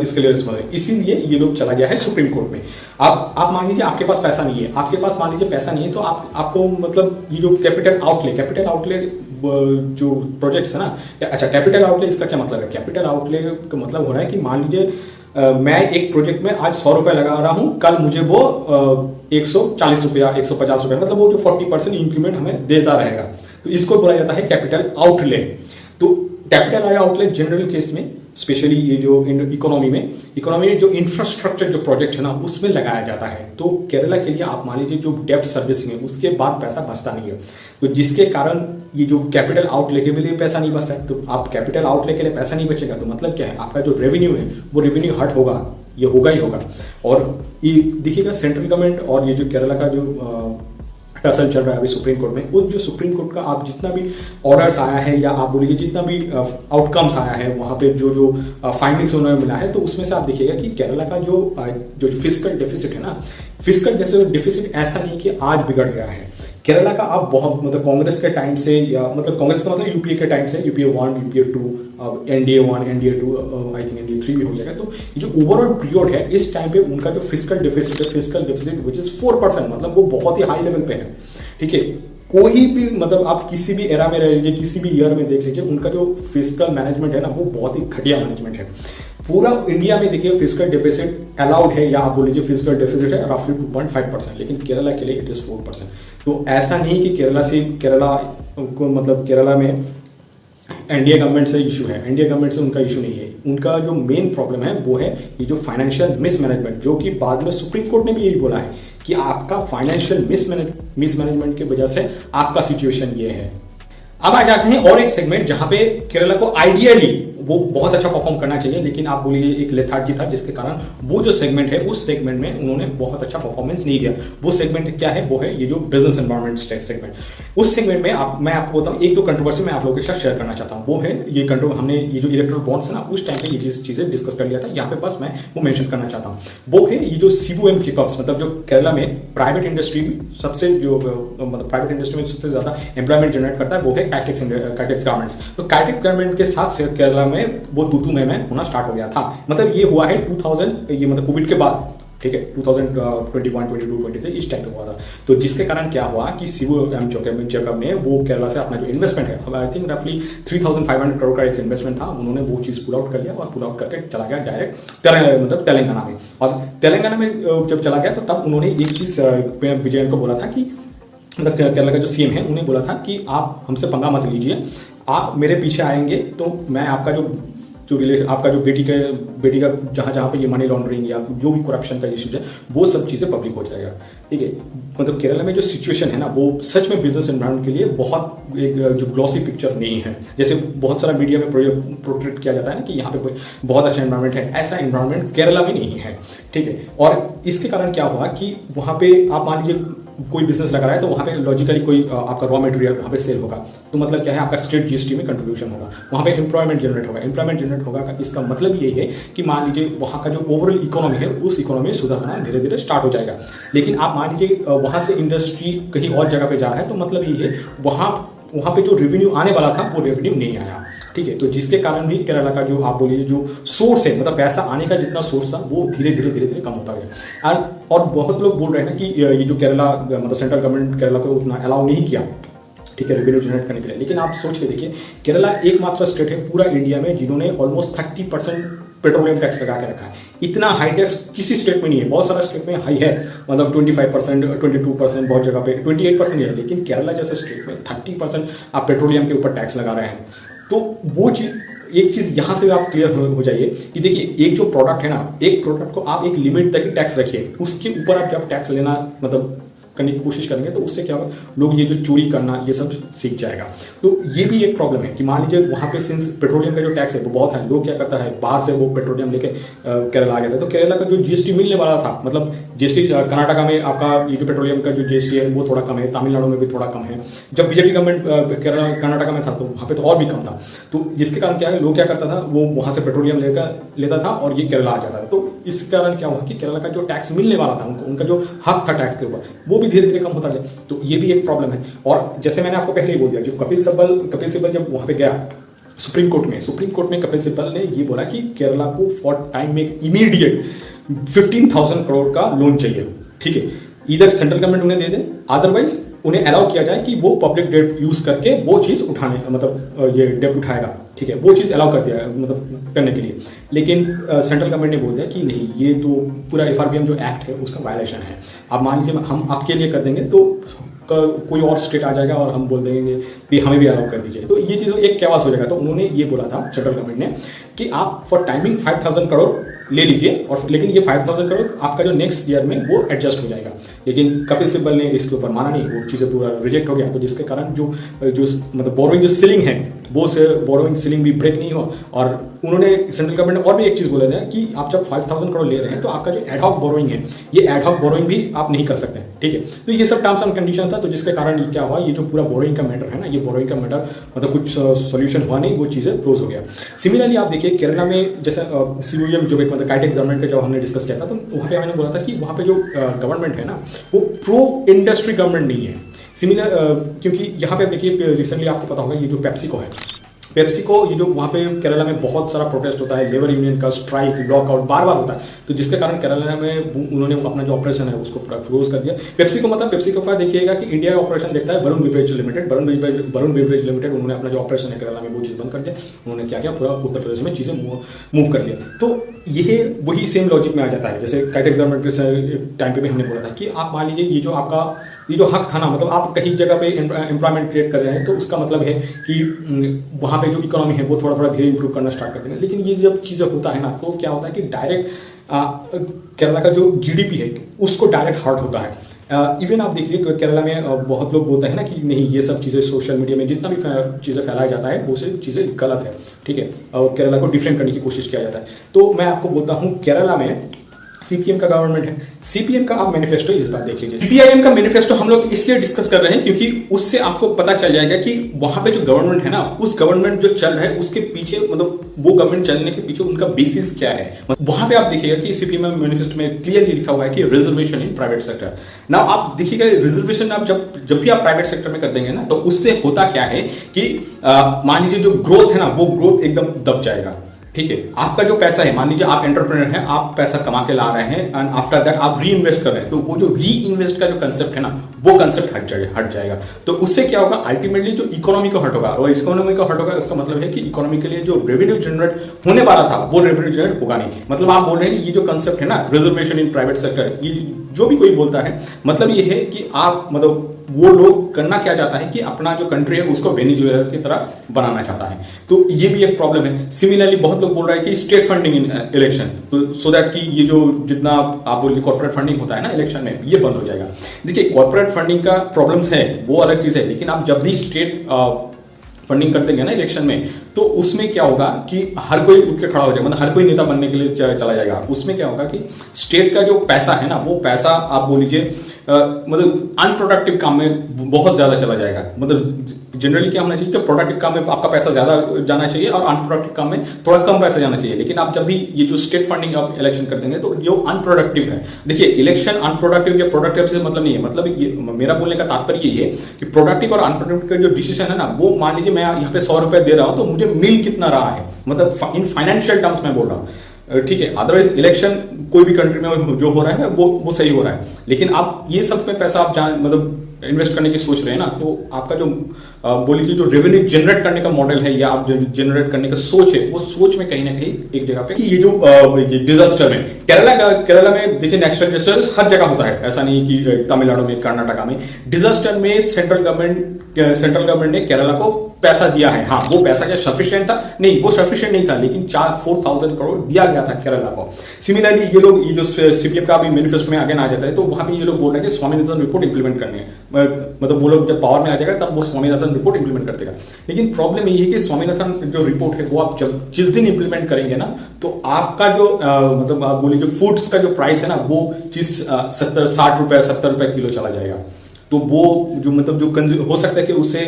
इसके लिए रिस्पॉन्सिबल है, इसीलिए ये लोग चला गया है सुप्रीम कोर्ट में। आप मान लीजिए आपके पास पैसा नहीं है, आपके पास मान लीजिए पैसा नहीं है, तो आपको मतलब ये जो कैपिटल आउटले जो प्रोजेक्ट्स है ना, अच्छा कैपिटल आउटले इसका क्या मतलब है? कैपिटल आउटले का मतलब हो रहा है कि मान लीजिए मैं एक प्रोजेक्ट में आज 100 रुपये लगा रहा हूँ, कल मुझे वो 140 रुपया 150 रुपया, मतलब वो जो 40% इंक्रीमेंट हमें देता रहेगा, तो इसको बोला जाता है कैपिटल आउटले। तो कैपिटल आउटले जनरल केस में, स्पेशली ये जो इकोनॉमी में जो इंफ्रास्ट्रक्चर जो प्रोजेक्ट है ना उसमें लगाया जाता है। तो केरला के लिए आप मान लीजिए जो डेप्ट सर्विसिंग है उसके बाद पैसा बचता नहीं है, तो जिसके कारण ये जो कैपिटल आउटले के लिए पैसा नहीं बचता है। तो आप कैपिटल आउटले के लिए पैसा नहीं बचेगा तो मतलब क्या है, आपका जो रेवेन्यू है वो रेवेन्यू हट होगा, ये होगा ही होगा। और ये देखिएगा सेंट्रल गवर्नमेंट और ये जो केरला का जो टसल चल रहा है अभी सुप्रीम कोर्ट में, उस जो सुप्रीम कोर्ट का आप जितना भी ऑर्डर्स आया है या आप बोलिए जितना भी आउटकम्स आया है, वहाँ पे जो फाइंडिंग्स उन्हें मिला है, तो उसमें से आप देखिएगा कि केरला का जो फिस्कल डेफिसिट है ना, फिस्कल डेफिसिट ऐसा नहीं कि आज बिगड़ गया है, केरला का आप बहुत मतलब कांग्रेस के टाइम से या मतलब कांग्रेस का मतलब यूपीए के टाइम से यूपीए 1 यूपीए 2 अब NDA 1 NDA 2 I think NDA 3 भी हो जाएगा। तो ये जो ओवरऑल पीरियड है इस टाइम पे उनका जो फिस्कल डेफिसिट विच इज 4% मतलब वो बहुत ही हाई लेवल पे है। ठीक है, कोई भी मतलब आप किसी भी एरा में रह लीजिए, किसी भी ईयर में देख लीजिए, उनका जो फिस्कल मैनेजमेंट है ना वो बहुत ही घटिया मैनेजमेंट है। पूरा इंडिया में देखिए फिस्कल डेफिसिट अलाउड है या आप बोल लीजिए फिस्कल डेफिसिट है रफली 2.5%, लेकिन केरला के लिए इट इज 4%। तो ऐसा नहीं कि केरला को मतलब केरला में एनडीए गवर्नमेंट से इशू है, एनडीए गवर्नमेंट से उनका इशू नहीं है। उनका जो मेन प्रॉब्लम है वो है ये जो फाइनेंशियल मिसमैनेजमेंट, जो कि बाद में सुप्रीम कोर्ट ने भी यही बोला है कि आपका फाइनेंशियल मिसमैनेजमेंट की वजह से आपका सिचुएशन ये है। अब आ जाते हैं और एक सेगमेंट जहां पे केरला को आइडियली वो बहुत अच्छा परफॉर्म करना चाहिए, लेकिन आप बोलिए एक लेथार्जी था जिसके कारण वो जो सेगमेंट है उस सेगमेंट में उन्होंने बहुत अच्छा परफॉर्मेंस नहीं दिया। वो सेगमेंट क्या है? वो है ये जो बिजनेस एनवायरनमेंट सेगमेंट। उस सेगमेंट में मैं आपको बताऊं एक तो कंट्रोवर्सी मैं आप लोगों के साथ शेयर करना चाहता हूं, वो है ये कंट्रोल हमने ये जो इलेक्ट्रल बॉन्ड्स है ना उस टाइम पे ये चीजें डिस्कस कर लिया था। यहाँ पे बस मैं वो मेंशन करना चाहता हूँ, वो है ये जो सीबीओएम चेकअप्स, मतलब जो केरला में प्राइवेट इंडस्ट्री सबसे जो मतलब प्राइवेट इंडस्ट्री में सबसे ज्यादा एम्प्लॉयमेंट जनरेट करता है वो है काइटेक्स गारमेंट्स। तो काइटेक्स गारमेंट के साथ केरला में वो तूतू में होना स्टार्ट हो गया था। मतलब ये हुआ है 2000 ये मतलब कोविड के बाद, ठीक है, 2021, 22, 23 इस टाइम पे हुआ था। तो जिसके कारण क्या हुआ कि सीबीओएम चेकअप ने वो केरला से अपना जो इन्वेस्टमेंट है, अब आई थिंक रफली 3500 करोड़ का एक इन्वेस्टमेंट था, उन्होंने वो चीज पुल आउट कर लिया और पुल आउट करके चला गया डायरेक्ट मतलब तेलंगाना में। और तेलंगाना में जब चला गया तो तब उन्होंने एक चीज विजयन को बोला था कि मतलब केरला का जो सीएम है उन्हें बोला था कि आप हमसे पंगा मत लीजिए, आप मेरे पीछे आएंगे तो मैं आपका जो आपका जो बेटी का जहाँ पे ये मनी लॉन्ड्रिंग या जो भी करप्शन का इशू है वो सब चीज़ें पब्लिक हो जाएगा। ठीक है, मतलब केरला में जो सिचुएशन है ना वो सच में बिजनेस एनवायरनमेंट के लिए बहुत एक जो ग्लॉसी पिक्चर नहीं है, जैसे बहुत सारा मीडिया में प्रोट्रेट किया जाता है ना कि यहाँ पे कोई बहुत अच्छा एनवायरनमेंट है, ऐसा एनवायरनमेंट केरला में नहीं है। ठीक है, और इसके कारण क्या हुआ कि वहाँ पे आप मान लीजिए कोई बिजनेस लगा रहा है तो वहाँ पे लॉजिकली कोई आपका रॉ मटेरियल वहाँ पे सेल होगा, तो मतलब क्या है आपका स्टेट जीएसटी में कंट्रीब्यूशन होगा, वहाँ पे एम्प्लॉयमेंट जनरेट होगा का इसका मतलब ये है कि मान लीजिए वहाँ का जो ओवरऑल इकोनॉमी है उस इकोनॉमी सुधारना धीरे धीरे स्टार्ट हो जाएगा। लेकिन आप मान लीजिए वहाँ से इंडस्ट्री कहीं और जगह पे जा रहा है तो मतलब ये है वहाँ पे जो रेवेन्यू आने वाला था वो रेवेन्यू नहीं आया। ठीक है, तो जिसके कारण भी केरला का जो आप बोलिए जो सोर्स है मतलब पैसा आने का जितना सोर्स था वो धीरे धीरे कम होता गया। और बहुत लोग बोल रहे हैं ना कि ये जो केरला मतलब सेंट्रल गवर्नमेंट केरला को उतना अलाउ नहीं किया, ठीक है, रेवेन्यू जनरेट करने के लिए। लेकिन आप सोच के देखिए केरला एकमात्र स्टेट है पूरा इंडिया में जिन्होंने ऑलमोस्ट 30% पेट्रोलियम टैक्स लगा के रखा है। इतना हाई टैक्स किसी स्टेट में नहीं है, बहुत सारा स्टेट में हाई है, मतलब 25%, 22%, बहुत जगह पे 28% है, लेकिन केरला जैसे स्टेट में 30% आप पेट्रोलियम के ऊपर टैक्स लगा रहे हैं। तो वो चीज एक चीज यहां से आप क्लियर हो जाइए कि देखिए एक जो प्रोडक्ट है ना, एक प्रोडक्ट को आप एक लिमिट तक ही टैक्स रखिए, उसके ऊपर आप जब टैक्स लेना मतलब करने की कोशिश करेंगे तो उससे क्या होगा, लोग ये जो चोरी करना ये सब सीख जाएगा। तो ये भी एक प्रॉब्लम है कि मान लीजिए वहाँ पे सिंस पेट्रोलियम का जो टैक्स है वो बहुत है, लोग क्या करता है बाहर से वो पेट्रोलियम लेके केरला आ गया था, तो केरला का जो जीएसटी मिलने वाला था, मतलब जीएसटी कर्नाटका में आपका ये जो पेट्रोलियम का जो जीएसटी है वो थोड़ा कम है, तमिलनाडु में भी थोड़ा कम है। जब बीजेपी गवर्नमेंट कर्नाटका में था तो वहाँ पे तो और भी कम था। तो जिसके कारण क्या है, लोग क्या करता था वो वहाँ से पेट्रोलियम लेता था और ये केरला आ जाता था। तो इस कारण क्या हुआ कि केरला का जो टैक्स मिलने वाला था उनका जो हक था टैक्स के ऊपर वो भी धीरे धीरे कम होता गया। तो ये भी एक प्रॉब्लम है। और जैसे मैंने आपको पहले ही बोल दिया, जो कपिल सिब्बल जब वहां पे गया सुप्रीम कोर्ट में कपिल सिब्बल ने ये बोला कि केरला को फॉर टाइम में इमीडिएट 15,000 करोड़ का लोन चाहिए। ठीक है, इधर सेंट्रल गवर्नमेंट उन्हें दे दे, अदरवाइज उन्हें अलाउ किया जाए कि वो पब्लिक डेट यूज करके वो चीज उठाने मतलब ये डेट उठाएगा। ठीक है, वो चीज अलाउ कर दिया मतलब करने के लिए। लेकिन सेंट्रल गवर्नमेंट ने बोल दिया कि नहीं, ये तो पूरा FRBM जो एक्ट है उसका वायलेशन है। अब मान लीजिए हम आपके लिए कर देंगे तो कोई और स्टेट आ जाएगा और हम बोल देंगे कि हमें भी अलाउ कर दीजिए, तो ये चीज़ एक कैवास हो जाएगा। तो उन्होंने ये बोला था सेंट्रल गवर्नमेंट ने कि आप फॉर टाइमिंग 5,000 करोड़ ले लीजिए, और लेकिन ये 5,000 करोड़ आपका जो नेक्स्ट ईयर में वो एडजस्ट हो जाएगा। लेकिन कपिल सिब्बल ने इसके ऊपर माना नहीं, वो चीज़ें पूरा रिजेक्ट हो गया। तो जिसके कारण जो मतलब बोरोइंग जो सीलिंग है वो से बोरोइंग सीलिंग भी ब्रेक नहीं हो। और उन्होंने सेंट्रल गवर्नमेंट ने और भी एक चीज़ बोला था कि आप जब 5,000 करोड़ ले रहे हैं तो आपका जो एडहॉक बोरोइंग है, ये एडहॉक बोरोइंग भी आप नहीं कर सकते। ठीक है, तो ये सब टर्म्स एंड कंडीशन था। तो जिसके कारण ये क्या हुआ, ये जो पूरा बोरोइंग का मैटर है ना, ये बोरोइंग का मैटर मतलब कुछ सोल्यूशन हुआ नहीं, वो चीज़ें क्लोज हो गया। सिमिलरली आप देखिए केरला में जैसे CBM जो मतलब काइटेक्स गवर्नमेंट का जब हमने डिस्कस किया था, तो वहाँ पे मैंने बोला था कि वहाँ पे जो गवर्नमेंट है ना वो प्रो इंडस्ट्री गवर्नमेंट नहीं है। सिमिलर क्योंकि यहाँ पे देखिए रिसेंटली आपको पता होगा ये जो पेप्सिको है, पेप्सिको ये जो वहाँ पे केरला में बहुत सारा प्रोटेस्ट होता है, लेबर यूनियन का स्ट्राइक लॉकआउट बार बार होता है, तो जिसके कारण केरला में उन्होंने अपना जो ऑपरेशन है उसको पूरा क्लोज कर दिया। पेप्सिको मतलब पेप्सिको का देखिएगा कि इंडिया का ऑपरेशन देखता है Varun beverage limited, Varun beverage limited उन्होंने अपना जो ऑपरेशन है केरला में वो चीज़ बंद कर दिया। उन्होंने क्या किया, पूरा उत्तर प्रदेश में चीज़ें मूव कर दिया। तो ये वही सेम लॉजिक में आ जाता है जैसे कैट एग्जामिनेटर के टाइम पे भी हमने बोला था कि आप मान लीजिए ये जो आपका ये जो हक था ना, मतलब आप कहीं जगह पे एम्प्लॉयमेंट क्रिएट कर रहे हैं तो उसका मतलब है कि वहाँ पे जो इकोनॉमी है वो थोड़ा थोड़ा धीरे इंप्रूव करना स्टार्ट कर देंगे। लेकिन ये जब चीज़ें होता है ना तो क्या होता है कि डायरेक्ट केरला का जो जीडीपी है उसको डायरेक्ट हर्ट होता है। इवन आप देखिए केरला में बहुत लोग बोलते हैं ना कि नहीं ये सब चीज़ें सोशल मीडिया में जितना भी चीज़ें फैलाया जाता है वो सब चीज़ें गलत है, ठीक है, और केरला को डिफरेंट करने की कोशिश किया जाता है। तो मैं आपको बोलता हूँ केरला में सीपीएम का गवर्नमेंट है, सीपीएम का आप मैनिफेस्टो इस बार देख लीजिए। सीपीआईएम का मैनिफेस्टो हम लोग इसलिए डिस्कस कर रहे हैं क्योंकि उससे आपको पता चल जाएगा कि वहां पे जो गवर्नमेंट है ना, उस गवर्नमेंट जो चल रहा है उसके पीछे मतलब वो गवर्नमेंट चलने के पीछे उनका बेसिस क्या है। वहां पे आप देखिएगा कि सीपीएम मैनिफेस्टो में क्लियरली लिखा हुआ है कि रिजर्वेशन इन प्राइवेट सेक्टर। ना आप देखिएगा रिजर्वेशन आप जब भी आप प्राइवेट सेक्टर में कर देंगे ना तो उससे होता क्या है कि मान लीजिए जो ग्रोथ है ना वो ग्रोथ एकदम दब जाएगा, ठीक है। आपका जो पैसा है, मान लीजिए आप एंटरप्रेन्योर हैं, आप पैसा कमा के ला रहे हैं एंड आफ्टर दैट आप री इन्वेस्ट कर रहे हैं, तो वो जो री इन्वेस्ट का जो कंसेप्ट है ना वो कंसेप्ट हट जाएगा। तो उससे क्या होगा, अल्टीमेटली जो इकोनॉमी को हट होगा, और इकोनॉमी को हट होगा उसका मतलब है कि इकोनॉमी के लिए जो रेवेन्यू जनरेट होने वाला था वो रेवेन्यू जनरेट होगा नहीं। मतलब आप बोल रहे हैं ये जो कंसेप्ट है ना रिजर्वेशन इन प्राइवेट सेक्टर, ये जो भी कोई बोलता है मतलब ये है कि आप मतलब वो लोग करना क्या चाहता है कि अपना जो कंट्री है उसको वेनेजुएला की तरह बनाना चाहता है। तो ये भी एक प्रॉब्लम है। सिमिलरली बहुत लोग बोल रहे हैं कि स्टेट फंडिंग इन इलेक्शन, तो सो दैट कि ये जो जितना आप बोलिए कॉर्पोरेट फंडिंग होता है ना इलेक्शन में ये बंद हो जाएगा। देखिए कॉर्पोरेट फंडिंग का प्रॉब्लम्स है वो अलग चीज है, लेकिन आप जब भी स्टेट फंडिंग कर देंगे ना इलेक्शन में तो उसमें क्या होगा कि हर कोई उठ के खड़ा हो जाएगा, मतलब हर कोई नेता बनने के लिए चला जाएगा। उसमें क्या होगा कि स्टेट का जो पैसा है ना वो पैसा आप बोल लीजिए मतलब अनप्रोडक्टिव काम में बहुत ज्यादा चला जाएगा। मतलब जनरली क्या होना चाहिए कि प्रोडक्टिव काम में आपका पैसा ज्यादा जाना चाहिए और अनप्रोडक्टिव काम में थोड़ा कम पैसा जाना चाहिए। लेकिन आप जब भी ये जो स्टेट फंडिंग आप इलेक्शन कर देंगे तो जो अनप्रोडक्टिव है, देखिए इलेक्शन अनप्रोडक्टिव या प्रोडक्टिव से मतलब नहीं है, मतलब ये मेरा बोलने का तात्पर्य ये है कि प्रोडक्टिव और अनप्रोडक्टिव का जो डिसीजन है ना वो मान लीजिए मैं यहाँ पे 100 रुपए दे रहा हूँ तो मुझे मिल कितना रहा है, मतलब इन फाइनेंशियल टर्म्स में बोल रहा हूँ, ठीक है। अदरवाइज इलेक्शन कोई भी कंट्री में जो हो रहा है वो सही हो रहा है, लेकिन आप ये सब में पैसा आप मतलब इन्वेस्ट करने की सोच रहे हैं ना तो आपका जो बोल लीजिए जो रेवेन्यू जनरेट करने का मॉडल है या आप जो जनरेट करने का सोच है वो सोच में कहीं ना कहीं एक जगह पे कि ये जो डिजास्टर में केरला में देखिए नेचुरल डिजास्टर हर जगह होता है, ऐसा नहीं कि तमिलनाडु में कर्नाटका में। डिजास्टर में सेंट्रल गवर्नमेंट ने केरला को पैसा दिया है। हाँ वो पैसा क्या सफिशिएंट था? नहीं वो सफिशिएंट नहीं था, लेकिन 4,000 करोड़ दिया गया था केरला को। सिमिलरली ये लोग ये जो सीपीएम का भी मैनिफेस्टो में आगे ना आ जाता है तो वहां पे ये लोग बोल रहे हैं कि स्वामीनाथन रिपोर्ट इंप्लीमेंट करने हैं, मतलब वो लोग जब पावर में आ जाएगा तब वो स्वामीनाथन रिपोर्ट इंप्लीमेंट कर देगा। लेकिन प्रॉब्लम ये है कि स्वामीनाथन जो रिपोर्ट है वो आप जब जिस दिन इंप्लीमेंट करेंगे ना तो आपका जो मतलब आप बोलिए जो फूड्स का जो प्राइस है ना वो चीज 60 रुपए 70 रुपए किलो चला जाएगा। तो वो जो मतलब जो हो सकता है कि उससे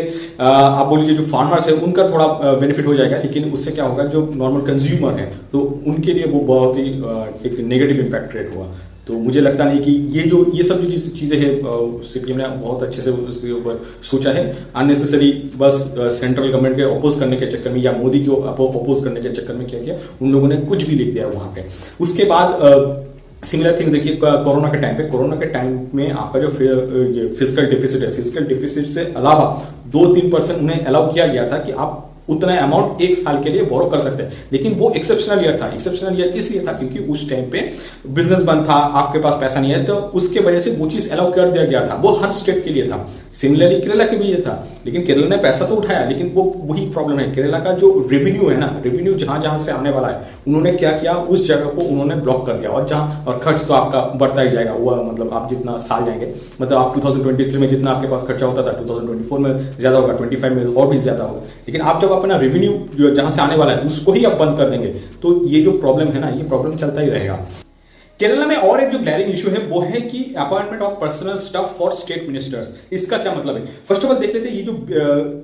आप बोल लीजिए जो फार्मर्स है उनका थोड़ा बेनिफिट हो जाएगा, लेकिन उससे क्या होगा जो नॉर्मल कंज्यूमर है तो उनके लिए वो बहुत ही एक नेगेटिव इम्पैक्ट क्रिएट हुआ। तो मुझे लगता नहीं कि ये सब जो चीज़ें हैं सीपीएम ने बहुत अच्छे से उसके ऊपर सोचा है। अननेसेसरी बस सेंट्रल गवर्नमेंट के अपोज करने के चक्कर में या मोदी को अपोज करने के चक्कर में क्या किया उन लोगों ने कुछ भी लिख दिया वहाँ पे। उसके बाद सिमिलर थिंग देखिए कोरोना के टाइम में आपका जो फिजिकल डेफिसिट है, फिजिकल डेफिसिट से अलावा 2-3% उन्हें अलाउ किया गया था कि आप उतना अमाउंट एक साल के लिए बोरो कर सकते हैं, लेकिन वो एक्सेप्शनल ईयर था। एक्सेप्शनल ईयर इसलिए था क्योंकि उस टाइम पे बिजनेस बंद था, आपके पास पैसा नहीं है, तो उसके वजह से वो चीज अलाउ कर दिया गया था। वो हर स्टेट के लिए था। सिमिलरली केरला के भी ये था, लेकिन केरला ने पैसा तो उठाया, लेकिन वो वही प्रॉब्लम है केरला का जो रेवेन्यू है ना, रेवेन्यू जहां से आने वाला है उन्होंने क्या किया उस जगह को उन्होंने ब्लॉक कर दिया। और खर्च तो आपका बढ़ता ही जाएगा, वो मतलब आप जितना साल जाएंगे मतलब आप 2023 में जितना आपके पास खर्चा होता था 2024 में ज्यादा होगा, 25 में और भी ज्यादा होगा। लेकिन आप जब अपना रेवेन्यू जो जहां से आने वाला है उसको ही आप बंद कर देंगे तो ये जो प्रॉब्लम है ना ये प्रॉब्लम चलता ही रहेगा। केरला में और एक जो ग्लैरिंग इशू है वो है कि appointment of personal staff for state ministers. इसका क्या मतलब है? फर्स्ट ऑफ ऑल देख लेते हैं ये जो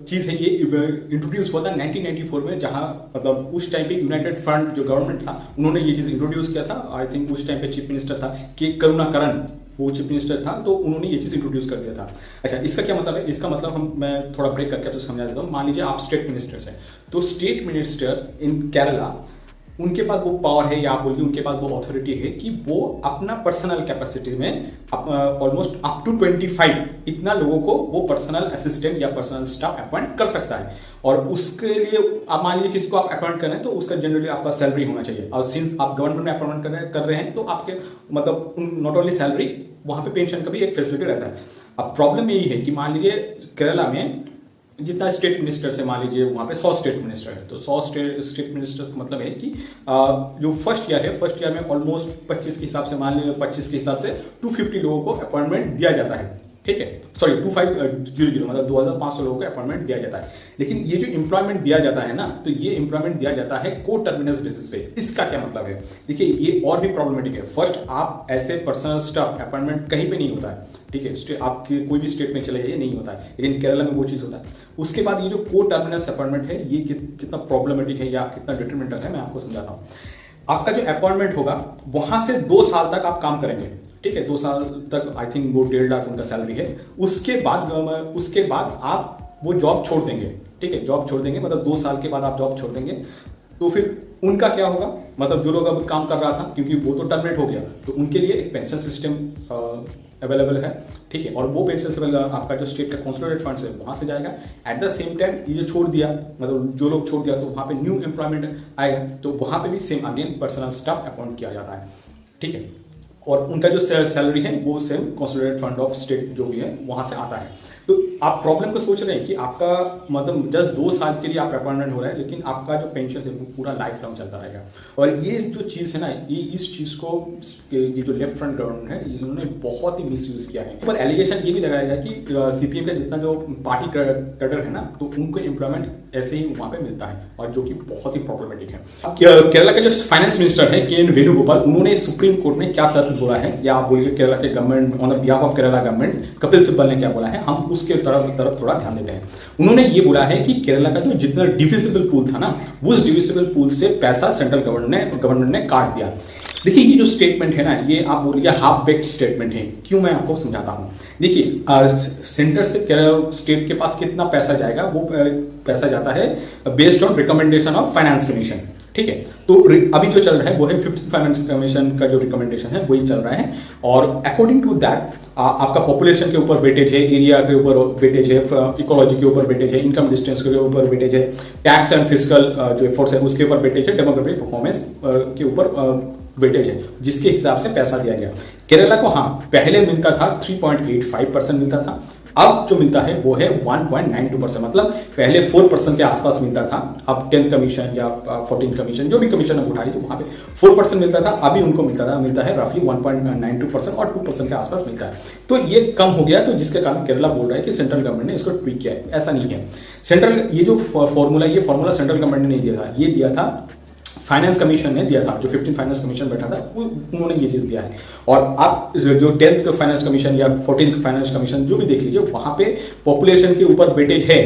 चीज है ये इंट्रोड्यूस हुआ था 1994 में, जहां मतलब उस टाइम पे यूनाइटेड फ्रंट जो गवर्नमेंट था उन्होंने ये चीज इंट्रोड्यूस किया था। आई थिंक उस टाइम पे चीफ मिनिस्टर था के करुणाकरन, वो चीफ मिनिस्टर था, तो उन्होंने ये चीज़ इंट्रोड्यूस कर दिया था। अच्छा, इसका क्या मतलब है? इसका मतलब मैं थोड़ा ब्रेक करके आपको समझा देता हूँ। मान लीजिए आप स्टेट मिनिस्टर्स हैं, तो स्टेट मिनिस्टर इन केरला, उनके पास वो पावर है, या आप बोलिए उनके पास वो अथॉरिटी है कि वो अपना पर्सनल कैपेसिटी में ऑलमोस्ट अप टू 25 इतना लोगों को वो पर्सनल असिस्टेंट या पर्सनल स्टाफ अपॉइंट कर सकता है। और उसके लिए आप मान लीजिए किसी को आप अपॉइंट कर रहे हैं, तो उसका जनरली आपका सैलरी होना चाहिए। और सिंस आप गवर्नमेंट में अपॉइंटमेंट कर रहे हैं, तो आपके मतलब नॉट ओनली सैलरी, वहां पे पेंशन का भी एक फैसिलिटी रहता है। अब प्रॉब्लम यही है कि मान लीजिए केरला में जितना स्टेट मिनिस्टर से, मान लीजिए वहां पे 100 स्टेट मिनिस्टर है, तो 100 स्टेट मिनिस्टर का मतलब है कि जो फर्स्ट ईयर है, फर्स्ट ईयर में ऑलमोस्ट 25 के हिसाब से, मान लीजिए 25 के हिसाब से 250 लोगों को अपॉइंटमेंट दिया जाता है, ठीक है, सॉरी 2500 मतलब 2500 लोगों को अपॉइंटमेंट दिया जाता है। लेकिन ये जो एम्प्लॉयमेंट दिया जाता है ना, तो ये एम्प्लॉयमेंट दिया जाता है को टर्मिनस बेसिस पे। इसका क्या मतलब है? देखिए, ये और भी प्रॉब्लमेटिक है। फर्स्ट, आप ऐसे पर्सनल स्टाफ अपॉइंटमेंट कहीं पे नहीं होता है, ठीक है, आपके कोई भी स्टेट में चले जाइए नहीं होता है, लेकिन केरला में वो चीज होता है। उसके बाद ये जो को टर्मिनस अपॉइंटमेंट है, ये कितना प्रॉब्लमेटिक है या कितना डिटरमिनेंटल है, मैं आपको समझाता हूँ। आपका जो अपॉइंटमेंट होगा, वहां से 2 साल तक आप काम करेंगे, ठीक है, 2 साल तक, आई थिंक वो 1.5 लाख उनका सैलरी है। उसके बाद आप वो जॉब छोड़ देंगे, ठीक है, जॉब छोड़ देंगे, मतलब 2 साल के बाद आप जॉब छोड़ देंगे। तो फिर उनका क्या होगा? मतलब जो लोग अब काम कर रहा था, क्योंकि वो तो टर्मिनेट हो गया, तो उनके लिए एक पेंशन सिस्टम अवेलेबल है, ठीक है, और वो पेंशन सिस्टम आपका जो स्टेट का कंसोलिडेटेड फंड्स है वहां से जाएगा। एट द सेम टाइम ये जो छोड़ दिया, मतलब जो लोग छोड़ दिया, तो वहां पे न्यू एम्प्लॉयमेंट आएगा, तो वहां पे भी same again personal staff appoint किया जाता है, ठीक है, और उनका जो सैलरी है वो same consolidated fund of state जो भी है वहां से आता है। तो आप प्रॉब्लम को सोच रहे हैं कि आपका मतलब जस्ट 2 साल के लिए आप अपॉइंटमेंट हो रहा है, लेकिन आपका जो पेंशन है वो पूरा लाइफ लॉन्ग चलता रहेगा। और ये जो चीज है ना, ये इस चीज को ये जो लेफ्ट फ्रंट गवर्नमेंट है, इन्होंने बहुत ही मिसयूज किया है। पर एलिगेशन ये भी लगाया गया कि सीपीएम का जितना जो पार्टी कैडर है ना, तो उनको एम्प्लॉयमेंट ऐसे ही वहां पे मिलता है, और जो कि बहुत ही प्रॉब्लमेटिक है। केरला के जो फाइनेंस मिनिस्टर है के एन वेणुगोपाल, उन्होंने सुप्रीम कोर्ट में क्या तर्क बोला है, या आप बोलिए केरला के government on the behalf of Kerala government Kapil Sibal ने क्या बोला है, हम उसके तरफ थोड़ा ध्यान देते हैं। उन्होंने ये बोला है कि केरला का जो जितना डिविजिबल पूल था ना, उस डिविजिबल पूल से पैसा सेंट्रल गवर्नमेंट ने काट दिया। देखिए, ये जो स्टेटमेंट है ना, ये आप बोलिए हाफ बेक्ड स्टेटमेंट है। क्यों, मैं आपको समझाता हूं। देखिए, सेंटर से केरला स्टेट के पास कितना पैसा जाएगा, वो पैसा जाता है based on recommendation of finance commission, ठीक है। तो अभी जो चल रहा है वो है 15th फाइनेंस कमीशन का जो रिकमेंडेशन है वही चल रहा है, और अकॉर्डिंग टू दैट आपका पॉपुलेशन के ऊपर वेटेज है, एरिया के ऊपर वेटेज है, इकोलॉजी के ऊपर वेटेज है, इनकम डिस्टेंस के ऊपर वेटेज है, टैक्स एंड फिस्कल जो एफर्ट्स है उसके ऊपर वेटेज है, डेमोग्राफिक परफॉर्मेंस के ऊपर वेटेज है, जिसके हिसाब से पैसा दिया गया। केरला को हाँ पहले मिलता था 3.85% मिलता था, अब जो मिलता है वो है 1.92%, मतलब पहले 4% के आसपास मिलता था, अब 10th कमीशन या 14th कमीशन जो भी कमीशन आप उठा लीजिए वहां पे 4% मिलता था, अभी उनको मिलता है रफली 1.92% और 2% के आसपास मिलता है। तो ये कम हो गया, तो जिसके कारण केरला बोल रहा है कि सेंट्रल गवर्नमेंट ने इसको ट्वीक किया है। ऐसा नहीं है, ये जो फॉर्मूला सेंट्रल गवर्नमेंट ने नहीं दिया था, ये दिया था फाइनेंस कमीशन ने दिया था, जो 15th फाइनेंस कमीशन बैठा था उन्होंने ये चीज दिया है। और आप जो 10th फाइनेंस कमीशन या 14th फाइनेंस कमीशन जो भी देख लीजिए, वहां पे पॉपुलेशन के ऊपर वेटेज है,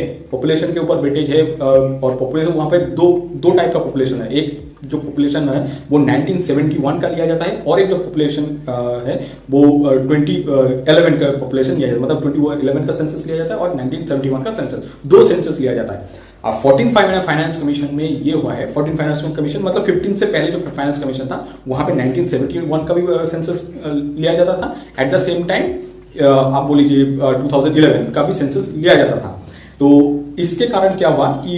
और पॉपुलेशन वहां पे दो टाइप का पॉपुलेशन है। एक जो पॉपुलेशन है वो 1971 का लिया जाता है, और एक जो पॉपुलेशन है वो 2011 का पॉपुलेशन लिया जाता है, मतलब 2011 का सेंसस लिया जाता है और 1971 का सेंसस, 2 सेंसस लिया जाता है। अब 14th फाइनेंस कमीशन में ये हुआ है, 14th फाइनेंस कमीशन मतलब 15 से पहले जो फाइनेंस कमीशन था वहां पे 1971 का भी सेंसस लिया जाता था। एट द सेम टाइम आप बोल लीजिए 2011 का भी सेंसस लिया जाता था। तो इसके कारण क्या हुआ कि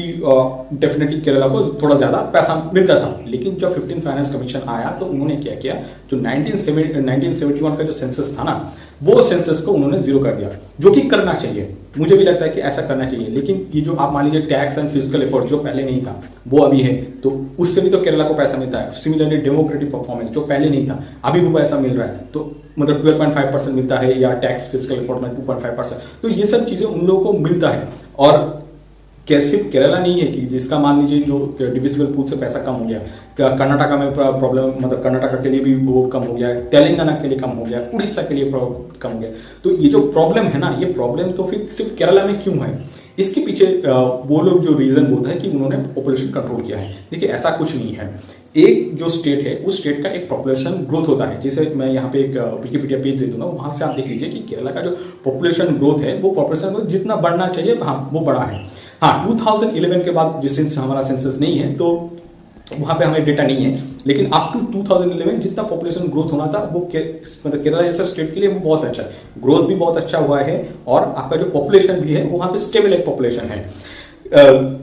डेफिनेटली केरला को थोड़ा ज्यादा पैसा मिलता था, लेकिन जब 15th फाइनेंस कमीशन आया तो उन्होंने क्या किया, जो 1971 का जो सेंसस था ना, वो सेंसस को उन्होंने 0 कर दिया, जो कि करना चाहिए, मुझे भी लगता है कि ऐसा करना चाहिए। लेकिन ये जो आप मान लीजिए टैक्स एंड फिस्कल एफर्ट जो पहले नहीं था वो अभी है, तो उससे भी तो केरला को पैसा मिलता है। सिमिलरली डेमोक्रेटिक परफॉर्मेंस जो पहले नहीं था अभी वो पैसा मिल रहा है, तो मतलब 12.5% मिलता है, या टैक्स फिस्कल एफर्ट में 2.5%, तो ये सब चीजें उन लोगों को मिलता है। और सिर्फ केरला नहीं है कि जिसका मान लीजिए जो डिविजिबल पूल से पैसा कम हो गया, कर्नाटका में प्रॉब्लम, मतलब कर्नाटका के लिए भी वो कम हो गया, तेलंगाना के लिए कम हो गया, उड़ीसा के लिए कम हो गया। तो ये जो प्रॉब्लम है ना, ये प्रॉब्लम तो फिर सिर्फ केरला में क्यों है, इसके पीछे वो लोग जो रीजन बोलते हैं कि उन्होंने पॉपुलेशन कंट्रोल किया है। देखिए ऐसा कुछ नहीं है। एक जो स्टेट है उस स्टेट का एक पॉपुलेशन ग्रोथ होता है। जैसे मैं यहाँ पे एक विकिपीडिया पेज दे दूंगा, वहां से आप देख लीजिए कि केरला का जो पॉपुलेशन ग्रोथ है वो पॉपुलेशन ग्रोथ जितना बढ़ना चाहिए हाँ वो बढ़ा है। हाँ 2011 के बाद जिस हमारा सेंसस नहीं है तो वहां पे हमें डेटा नहीं है, लेकिन अप टू 2011 जितना पॉपुलेशन ग्रोथ होना था वो मतलब केरला जैसा स्टेट के लिए वो बहुत अच्छा है। ग्रोथ भी बहुत अच्छा हुआ है और आपका जो पॉपुलेशन भी है वो वहां पे स्टेबल एक पॉपुलेशन है।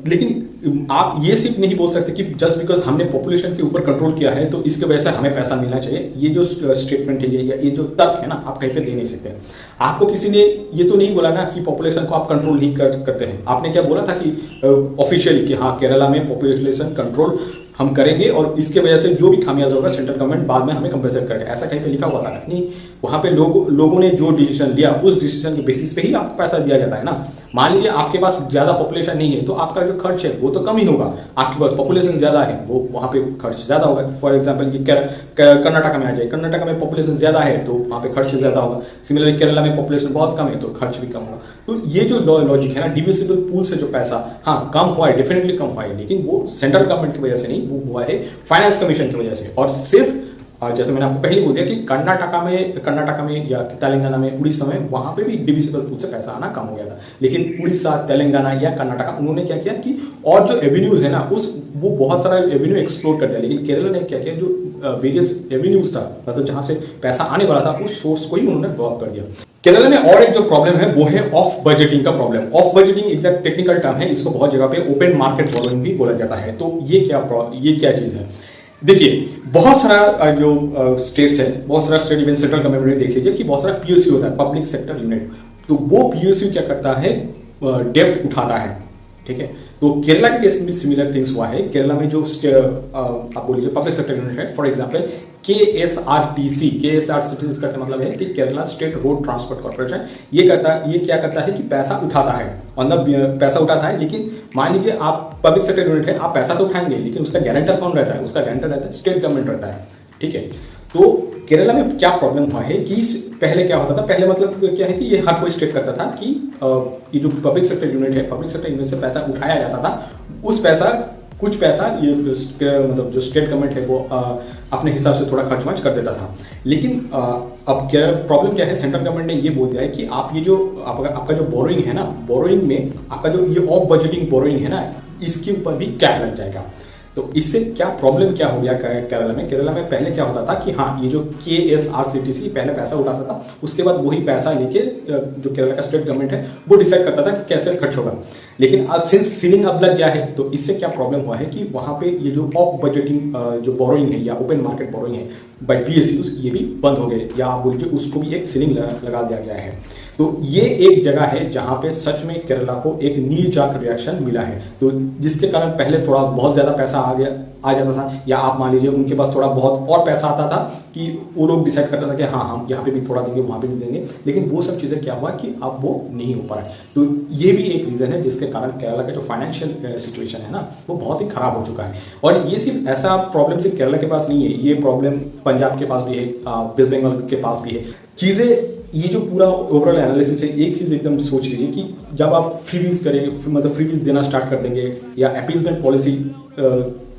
लेकिन आप ये सिर्फ नहीं बोल सकते कि जस्ट बिकॉज हमने पॉपुलेशन के ऊपर कंट्रोल किया है तो इसके वजह से हमें पैसा मिलना चाहिए। ये जो स्टेटमेंट है या ये जो तर्क है ना, आप कहीं पे दे नहीं सकते। आपको किसी ने ये तो नहीं बोला ना कि पॉपुलेशन को आप कंट्रोल नहीं करते हैं। आपने क्या बोला था कि ऑफिशियली कि हाँ केरला में पॉपुलेशन कंट्रोल हम करेंगे और इसके वजह से जो भी खामियाजा होगा सेंट्रल गवर्नमेंट बाद में हमें कंपेंसेट करेगा, ऐसा कहीं पे लिखा हुआ था नहीं। वहां पे लोगों ने जो डिसीजन लिया उस डिसीजन के बेसिस पे ही आपको पैसा दिया जाता है ना। मान लीजिए आपके पास ज्यादा पॉपुलेशन नहीं है तो आपका जो खर्च है वो तो कम ही होगा। आपके पास पॉपुलेशन ज्यादा है वो वहां पे खर्च ज्यादा होगा। फॉर एग्जाम्पल कर्नाटक में आ जाए, कर्नाटक में पॉपुलेशन ज्यादा है तो वहां पे खर्च ज्यादा होगा। सिमिलरली केरला में पॉपुलेशन बहुत कम है तो खर्च भी कम होगा। तो ये जो लॉजिक है ना, डिविजिबल पूल से जो पैसा हाँ कम हुआ है, डेफिनेटली कम हुआ है, लेकिन वो सेंट्रल गवर्नमेंट की वजह से नहीं, वो हुआ है फाइनेंस कमीशन की वजह से। और सिर्फ जैसे मैंने आपको पहले बोल दिया कि कर्नाटका में या तेलंगाना में, उड़ीसा में वहां पे भी डिविजिबल पूल से पैसा आना कम हो गया था। लेकिन उड़ीसा, तेलंगाना या कर्नाटका उन्होंने क्या किया कि और जो एवेन्यूज है ना वो बहुत सारा एवेन्यू एक्सप्लोर कर दिया। लेकिन केरला ने क्या किया, जो वेरियस एवेन्यूज था मतलब जहां से पैसा आने वाला था उस सोर्स को ही उन्होंने ब्लॉक कर दिया। केरला में और एक जो प्रॉब्लम है वो है ऑफ बजटिंग का problem. Of budgeting exact technical term है, इसको बहुत जगह पे ओपन मार्केट बोरोइंग भी बोला जाता है। तो ये क्या चीज है? देखिए बहुत सारा जो स्टेट्स है, बहुत सारा स्टेट इवन सेंट्रल गवर्नमेंट देख लीजिए कि बहुत सारा पीओसी होता है, पब्लिक सेक्टर यूनिट। तो वो पीओसी क्या करता है, डेब्ट उठाता है। ठीक है, तो केरला के केस में भी सिमिलर थिंग्स हुआ है। केरला में जो आप बोलिए पब्लिक सेक्टर यूनिट है, फॉर एग्जांपल KSRTC इसका मतलब है कि Kerala state road transport corporation. ये क्या करता है कि पैसा उठाता है, मतलब पैसा उठाता है। लेकिन मान लीजिए आप पब्लिक सेक्टर यूनिट है, आप पैसा तो उठाएंगे लेकिन उसका गारंटर कौन रहता है? उसका गारंटर रहता है स्टेट गवर्नमेंट रहता है। ठीक है, तो केरला में क्या प्रॉब्लम हुआ है कि पहले क्या होता था, पहले मतलब क्या है कि ये हर कोई स्टेट करता था कि ये जो पब्लिक सेक्टर यूनिट है, पब्लिक सेक्टर यूनिट से पैसा उठाया जाता था। कुछ पैसा ये मतलब जो स्टेट गवर्नमेंट है वो अपने हिसाब से थोड़ा खर्च कर देता था। लेकिन अब क्या प्रॉब्लम क्या है, सेंट्रल गवर्नमेंट ने ये बोल दिया है कि आप ये जो आपका जो बोरोइंग है ना, बोरोइंग में आपका जो ये ऑफ बजटिंग बोरोइंग है ना, इसके ऊपर भी कैप लग जाएगा। तो इससे क्या प्रॉब्लम क्या हो गया केरला में पहले क्या होता था कि हाँ ये जो KSRTC पहले पैसा उठाता था, उसके बाद वही पैसा लेके जो केरला का स्टेट गवर्नमेंट है वो डिसाइड करता था कि कैसे खर्च होगा। लेकिन अब सिंस सीलिंग अब लग गया है तो इससे क्या प्रॉब्लम हुआ है कि वहां पे ये जो ऑफ बजटिंग जो बोरोइंग है या ओपन मार्केट बोरोइंग है बाय PSUs ये भी बंद हो गए, या आप बोलिए उसको भी एक सीलिंग लगा दिया गया है। तो ये एक जगह है जहां पे सच में केरला को एक नी जाक रिएक्शन मिला है। तो जिसके कारण पहले थोड़ा बहुत ज्यादा पैसा आ जाता था, या आप मान लीजिए उनके पास थोड़ा बहुत और पैसा आता था कि वो लोग डिसाइड करता था कि हाँ हम यहाँ पे भी थोड़ा देंगे, वहां पे भी देंगे। लेकिन वो सब चीजें क्या हुआ कि अब वो नहीं हो पा रहा है। तो ये भी एक रीजन है जिसके कारण केरला का जो फाइनेंशियल सिचुएशन है ना वो बहुत ही खराब हो चुका है। और ये सिर्फ ऐसा प्रॉब्लम सिर्फ केरला के पास नहीं है, ये प्रॉब्लम पंजाब के पास भी है, वेस्ट बंगाल के पास भी है। चीजें ये जो पूरा ओवरऑल एनालिसिस है, एक चीज एकदम सोच लीजिए कि जब आप फ्रीबीज करेंगे, मतलब फ्रीबीज देना स्टार्ट कर देंगे या अपीजमेंट पॉलिसी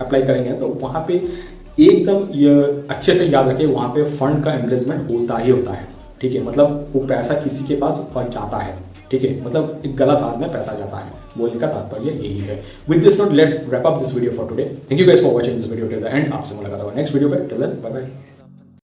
अप्लाई करेंगे तो वहां पे एकदम अच्छे से याद रखिए वहां पे फंड का इन्वेस्टमेंट होता ही होता है। ठीक है, मतलब वो पैसा किसी के पास जाता है। ठीक है, मतलब एक गलत हाथ में पैसा जाता है, बोलने का तात्पर्य यही है। With this note let's wrap up this video for today. Thank you guys for watching this video till the end. आपसे मुलाकात होगा नेक्स्ट वीडियो पे। Till then bye bye.